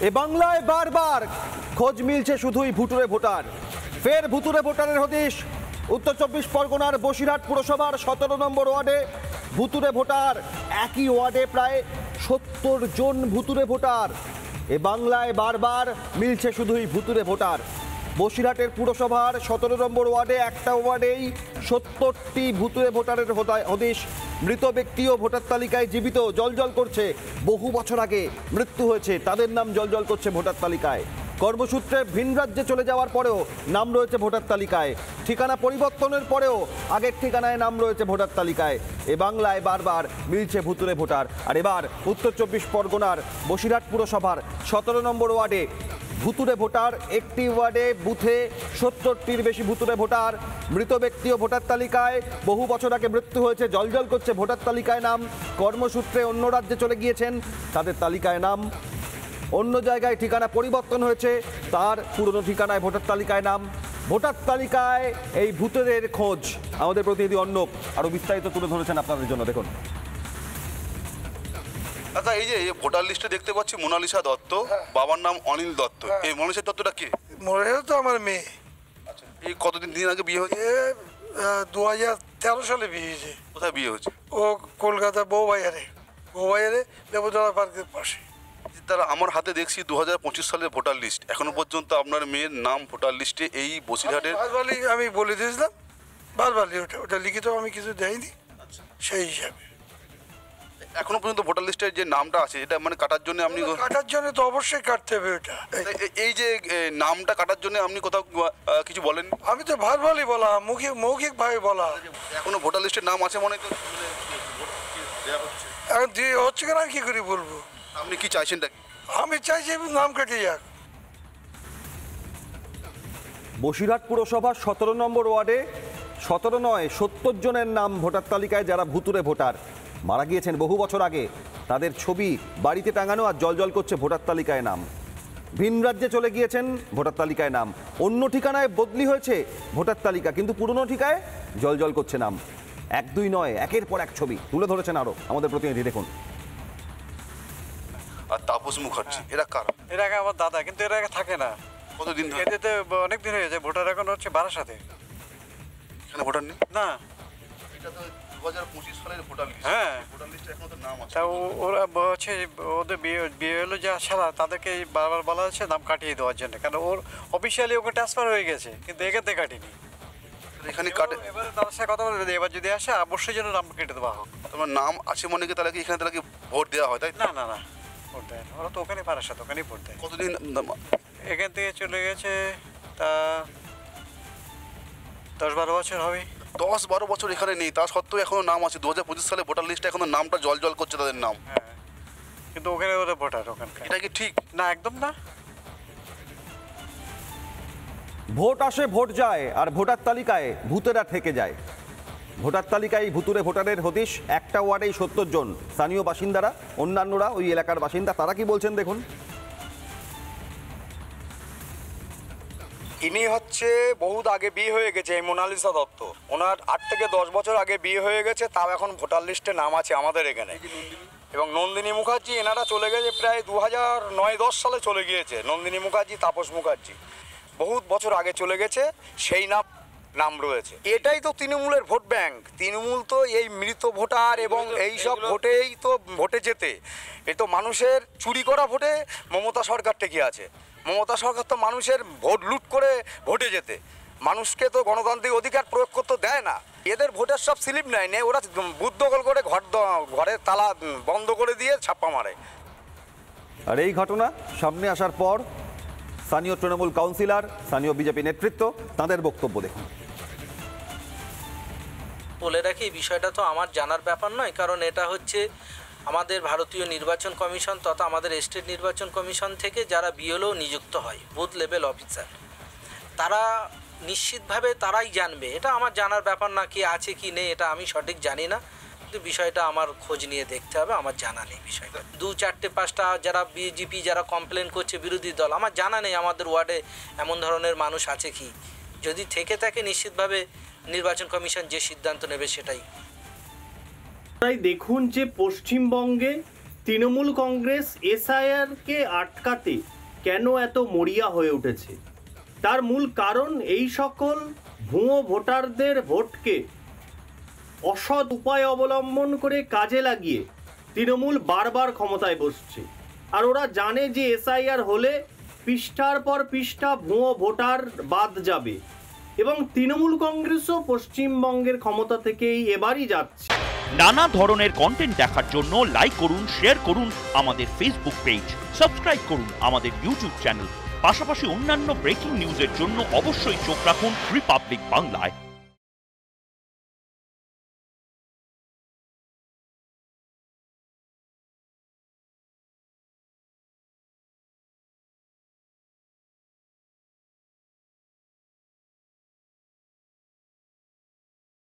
এ বাংলায় বারবার খোঁজ মিলছে শুধুই ভুতুরে ভোটার। ফের ভুতুরে ভোটারের হদিশ উত্তর 24 পরগনার বসিরহাট পুরসভার 17 নম্বর ওয়ার্ডে ভুতুরে ভোটার। একই ওয়ার্ডে প্রায় 70 জন ভুতুরে ভোটার। এ বাংলায় বারবার মিলছে শুধুই ভুতুরে ভোটার। বসিরহাটের পুরসভার 17 নম্বর ওয়ার্ডে একটা ওয়ার্ডেই 70টি ভুতুরে ভোটারের হদিশ। মৃত ব্যক্তিও ভোটার তালিকায় জীবিত, জলজল করছে। বহু বছর আগে মৃত্যু হয়েছে, তাদের নাম জলজল করছে ভোটার তালিকায়। কর্মসূত্রে ভিন রাজ্যে চলে যাওয়ার পরেও নাম রয়েছে ভোটার তালিকায়। ঠিকানা পরিবর্তনের পরেও আগের ঠিকানায় নাম রয়েছে ভোটার তালিকায়। এ বাংলায় বারবার মিলছে ভুতুরে ভোটার। আর এবার উত্তর 24 পরগনার বসিরহাট পুরসভার 17 নম্বর ওয়ার্ডে ভুতুরে ভোটার। একটি ওয়ার্ডে বুথে 70টির বেশি ভুতুরে ভোটার। মৃত ব্যক্তিও ভোটার তালিকায়, বহু বছর আগে মৃত্যু হয়েছে, জলজল করছে ভোটার তালিকায় নাম। কর্মসূত্রে অন্য রাজ্যে চলে গিয়েছেন, তাদের তালিকায় নাম। অন্য জায়গায় ঠিকানা পরিবর্তন হয়েছে, তার পুরনো ঠিকানায় ভোটার তালিকায় নাম। ভোটার তালিকায় এই ভূতেদের খোঁজ আমাদের প্রতিনিধি অর্ণব আরো বিস্তারিত তুলে ধরেছেন আপনাদের জন্য, দেখুন। আচ্ছা, এই যে ভোটার লিস্টে দেখতে পাচ্ছি মোনালিসা দত্ত, বাবার নাম অনিল দত্ত। এই মোনালিসা দত্তটা কে? মোনালিসা তো আমার মেয়ে। আচ্ছা, এই কতদিন আগে বিয়ে হয়েছে? 2013 সালে বিয়ে হয়েছে। কোথায় বিয়ে হয়েছে? ও কলকাতা বউবাজারে দেবতলা পার্কের পাশে। তারা আমার হাতে দেখছি 2025 সালের ভোটার লিস্ট, এখনো পর্যন্ত আপনার মেয়ের নাম ভোটার লিস্টে এই বসিরহাটের। বারবারই আমি বলে দিয়েছিলাম, বারবারই ওটা লিখিত আমি কিছু দেয়নি। আচ্ছা, সেই হিসাবে এখনো পর্যন্ত ভোটার লিস্টের যে নামটা আছে এটা মানে কাটার জন্য আপনি কাটার জন্য তো অবশ্যই কাটতে হবে ওটা। এই যে নামটা কাটার জন্য আপনি কোথাও কিছু বলেন? আমি তো ভারবারই বলা, মৌখিকভাবে বলা। এখনো ভোটার লিস্টের নাম আছে মনে এখন দিয়ে হচ্ছে কেন আমি কি করে বলবো? আপনি কি চাইছেনটা কি? আমি চাইছি নাম কেটে যাক। বসিরহাট পুরসভার 17 নম্বর ওয়ার্ডে 17 নয় 70 জনের নাম ভোটার তালিকায়, যারা ভুতুরে ভোটার, মারা গিয়েছেন বহু বছর আগে। তাদের ছবি বাড়িতে টাঙানো আর জলজল করছে ভোটার তালিকায় নাম। ভিন রাজ্যে চলে গিয়েছেন, ভোটার তালিকায় নাম। অন্য ঠিকানায় বদলি হয়েছে ভোটার তালিকা, কিন্তু পুরনো ঠিকায় জলজল করছে নাম। 1-2 নয়, একের পর এক ছবি তুলে ধরেছেন আরো আমাদের প্রতিনিধি, দেখুন। আর তাপস মুখার্জি, এরা কারা? এর আগে আমার দাদা, কিন্তু এর আগে থাকে না। কতদিন ধরে? এতে অনেক দিন হয়ে যায়। ভোটার এখন হচ্ছে বারাসাতে। এখানে ভোটার নেই না, এটা তো 2025 সালের ভোটার লিস্ট। হ্যাঁ, ভোটার লিস্টে এখনো তো নাম আছে। তা ওরা হচ্ছে ওদের বিয়ে হলো যা সারা, তাদেরকে বারবার বলা হচ্ছে নাম কাটিয়ে দেওয়ার জন্য, কারণ ওর অফিসিয়ালি ওকে ট্রান্সফার হয়ে গেছে, কিন্তু এখানে কাটিনি। এখানে কাটে। এবারে তার সাথে কথা বলে, এবার যদি আসে অবশ্যই যেন নাম কেটে দেওয়া হোক। তোমার নাম আছে মনে কি, তাহলে কি এখানে তাহলে কি ভোট দেওয়া হয়? তাই না না না, ভোট দেয় না, ওরা তো ওখানে বারাসাত, ওখানেই ভোট দেয়। কতদিন এখান থেকে চলে গেছে তা 10-12 বছর হবে। 10-12 বছর এখানে নেই, তা সত্ত্বেও এখনো নাম আছে। 2025 সালে ভোটার লিস্টে এখনো নামটা জলজল করছে তাদের নাম। হ্যাঁ, কিন্তু ওখানে ওরা ভোটার ওখানকার। এটা কি ঠিক? না, একদম না। ভোট আসে ভোট যায়, আর ভোটার তালিকায় ভূতেরা থেকে যায়। ভোটার তালিকায় ভুতুরে ভোটারের হদিশ। একটা ওয়ার্ডেই 70 জন। স্থানীয় বাসিন্দারা, অন্যান্যরা, ওই এলাকার বাসিন্দা, তারা কি বলছেন দেখুন। ইনি হচ্ছে বহুত আগে বিয়ে হয়ে গেছে, এই মোনালিসা দত্ত। ওনার 8 থেকে 10 বছর আগে বিয়ে হয়ে গেছে, তাও এখন ভোটার লিস্টে নাম আছে আমাদের এখানে। এবং নন্দিনী মুখার্জি, এনারা চলে গেছে প্রায় 2009-10 সালে চলে গিয়েছে। নন্দিনী মুখার্জি, তাপস মুখার্জি বহুত বছর আগে চলে গেছে, সেই নাম রয়েছে। এটাই তো তৃণমূলের ভোট ব্যাংক। তৃণমূল তো এই মৃত ভোটার এবং এই সব ভোটেই তো ভোটে যেতে। এ তো মানুষের চুরি করা ভোটে মমতা সরকার টেকে আছে। মমতা সরকার তো মানুষের ভোট লুট করে ভোটে যেতে, মানুষকে তো গণতান্ত্রিক অধিকার প্রয়োগ করতে দেয় না। এদের ভোটের সব স্লিপ নেয়, ওরা বুথ দখল করে ঘরের তালা বন্ধ করে দিয়ে ছাপ্পা মারে। আর এই ঘটনা সামনে আসার পর স্থানীয় তৃণমূল কাউন্সিলর, স্থানীয় বিজেপি নেতৃত্ব, তাদের বক্তব্য দেখুন। বলে রাখি, বিষয়টা তো আমার জানার ব্যাপার নয়, কারণ এটা হচ্ছে আমাদের ভারতীয় নির্বাচন কমিশন তথা আমাদের স্টেট নির্বাচন কমিশন থেকে যারা বিএলও নিযুক্ত হয়, বুথ লেভেল অফিসার, তারা নিশ্চিতভাবে তারাই জানবে। এটা আমার জানার ব্যাপার না, কি আছে কি নেই এটা আমি সঠিক জানি না, কিন্তু বিষয়টা আমার খোঁজ নিয়ে দেখতে হবে। আমার জানা নেই বিষয়টা। 2-4-5টা যারা বিজেপি যারা কমপ্লেন করছে বিরোধী দল, আমার জানা নেই আমাদের ওয়ার্ডে এমন ধরনের মানুষ আছে কি। যদি থেকে থাকে নিশ্চিতভাবে নির্বাচন কমিশন যে সিদ্ধান্ত নেবে সেটাই। তাই দেখুন যে পশ্চিমবঙ্গে তৃণমূল কংগ্রেস এসআইআরকে আটকাতে কেন এত মরিয়া হয়ে উঠেছে? তার মূল কারণ এই সকল ভুয়ো ভোটারদের ভোটকে অসৎ উপায় অবলম্বন করে কাজে লাগিয়ে তৃণমূল বারবার ক্ষমতায় বসছে। আর ওরা জানে যে এসআইআর হলে পৃষ্ঠার পর পৃষ্ঠা ভুয়ো ভোটার বাদ যাবে এবং তৃণমূল কংগ্রেসও পশ্চিমবঙ্গের ক্ষমতা থেকেই এবারই যাচ্ছে। নানা ধরনের কন্টেন্ট দেখার জন্য লাইক করুন, শেয়ার করুন আমাদের ফেসবুক পেজ, সাবস্ক্রাইব করুন আমাদের ইউটিউব চ্যানেল। পাশাপাশি অন্যান্য ব্রেকিং নিউজের জন্য অবশ্যই চোখ রাখুন রিপাবলিক বাংলায়।